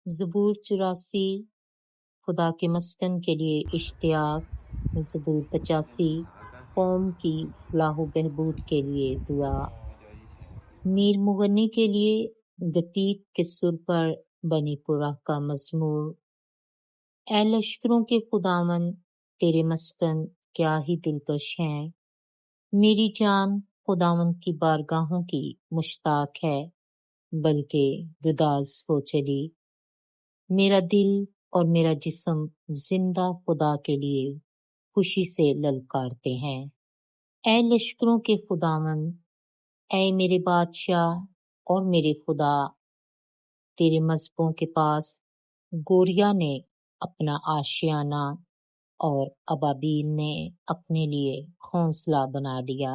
زبور 84 خدا کے مسکن کے لیے اشتیاق، زبور 85 قوم کی فلاح و بہبود کے لیے دعا، میر مغنی کے لیے گتیت کے سر پر بنی پورہ کا مزمور۔ اے لشکروں کے خداوند، تیرے مسکن کیا ہی دلکش ہیں۔ میری جان خداوند کی بارگاہوں کی مشتاق ہے، بلکہ گداز ہو چلی۔ میرا دل اور میرا جسم زندہ خدا کے لیے خوشی سے للکارتے ہیں۔ اے لشکروں کے خداوند، اے میرے بادشاہ اور میرے خدا، تیرے مذہبوں کے پاس گوریا نے اپنا آشیانہ اور ابابیل نے اپنے لیے گھونسلہ بنا دیا،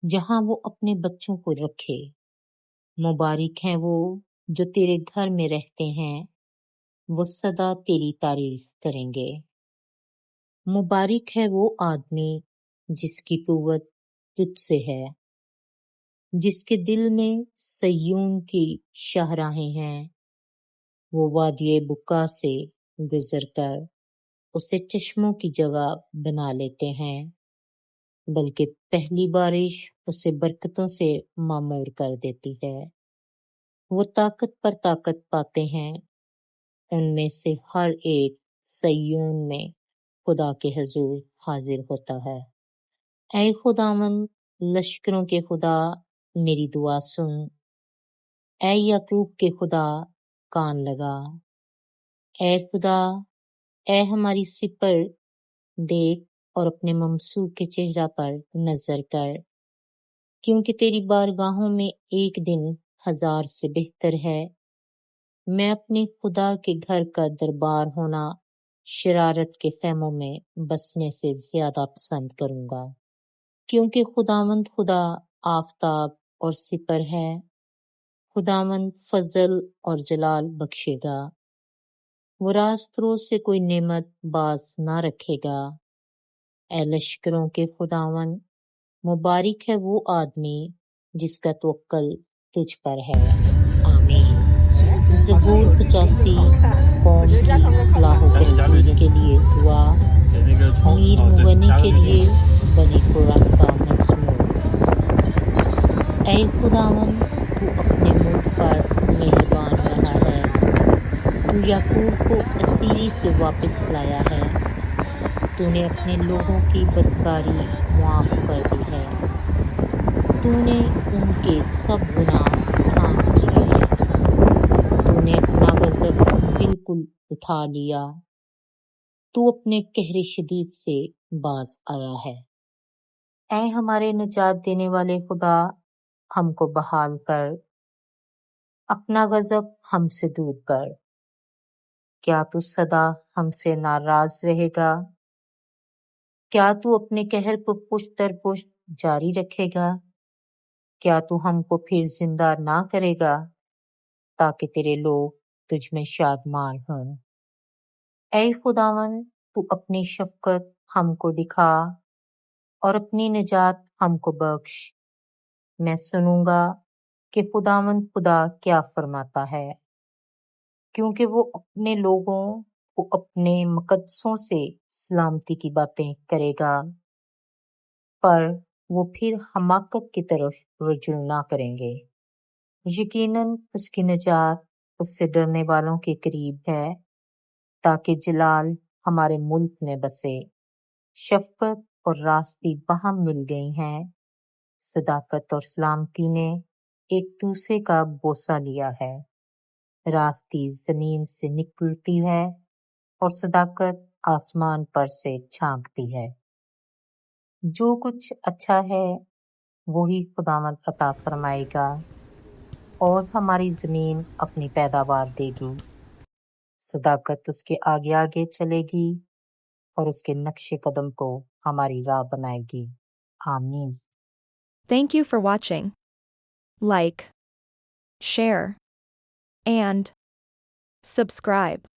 جہاں وہ اپنے بچوں کو رکھے۔ مبارک ہیں وہ جو تیرے گھر میں رہتے ہیں، وہ سدا تیری تعریف کریں گے۔ مبارک ہے وہ آدمی جس کی قوت تجھ سے ہے، جس کے دل میں صیون کی شاہراہیں ہیں۔ وہ وادی بکا سے گزر کر اسے چشموں کی جگہ بنا لیتے ہیں، بلکہ پہلی بارش اسے برکتوں سے معمور کر دیتی ہے۔ وہ طاقت پر طاقت پاتے ہیں، ان میں سے ہر ایک صیون میں خدا کے حضور حاضر ہوتا ہے۔ اے خداوند لشکروں کے خدا، میری دعا سن۔ اے یعقوب کے خدا، کان لگا۔ اے خدا، اے ہماری سپر دیکھ اور اپنے ممسوح کے چہرہ پر نظر کر، کیونکہ تیری بارگاہوں میں ایک دن 1000 سے بہتر ہے۔ میں اپنے خدا کے گھر کا دربار ہونا شرارت کے خیموں میں بسنے سے زیادہ پسند کروں گا، کیونکہ خداوند خدا آفتاب اور سپر ہے۔ خداوند فضل اور جلال بخشے گا، وہ راست روز سے کوئی نعمت باز نہ رکھے گا۔ اے لشکروں کے خداوند، مبارک ہے وہ آدمی جس کا توکل تجھ پر ہے۔ آمین۔ زبور 85 قوم کی فلاح و بہبود کے لیے دعا، میر مغنی کے لیے بنی قرح کا مزمور۔ اے خداوند، تو اپنے ملک پر مہربان رہا ہے، تو یعقوب کو اسیری سے واپس لایا ہے۔ تو نے اپنے لوگوں کی بدکاری معاف کر دی ہے، تو نے ان کے سب گناہ ڈھانپ دیے ہیں۔ تو نے اپنا غضب بالکل اٹھا لیا، تو اپنے قہر شدید سے باز آیا ہے۔ اے ہمارے نجات دینے والے خدا، ہم کو بحال کر، اپنا غضب ہم سے دور کر۔ کیا تو سدا ہم سے ناراض رہے گا؟ کیا تو اپنے قہر کو پشت در پشت جاری رکھے گا؟ کیا تو ہم کو پھر زندہ نہ کرے گا تاکہ تیرے لوگ تجھ میں شادمان ہوں؟ اے خداوند، تو اپنی شفقت ہم کو دکھا اور اپنی نجات ہم کو بخش۔ میں سنوں گا کہ خداوند خدا کیا فرماتا ہے، کیونکہ وہ اپنے لوگوں کو اپنے مقدسوں سے سلامتی کی باتیں کرے گا، پر وہ پھر حماقت کی طرف رجوع نہ کریں گے۔ یقیناً اس کی نجات اس سے ڈرنے والوں کے قریب ہے، تاکہ جلال ہمارے ملک میں بسے۔ شفقت اور راستی باہم مل گئی ہیں، صداقت اور سلامتی نے ایک دوسرے کا بوسہ لیا ہے۔ راستی زمین سے نکلتی ہے اور صداقت آسمان پر سے جھانکتی ہے۔ جو کچھ اچھا ہے وہی خداوند عطا فرمائے گا، اور ہماری زمین اپنی پیداوار دے گی۔ صداقت اس کے آگے آگے چلے گی اور اس کے نقش قدم کو ہماری راہ بنائے گی۔ آمین۔ Thank you for watching. Like, share, and subscribe.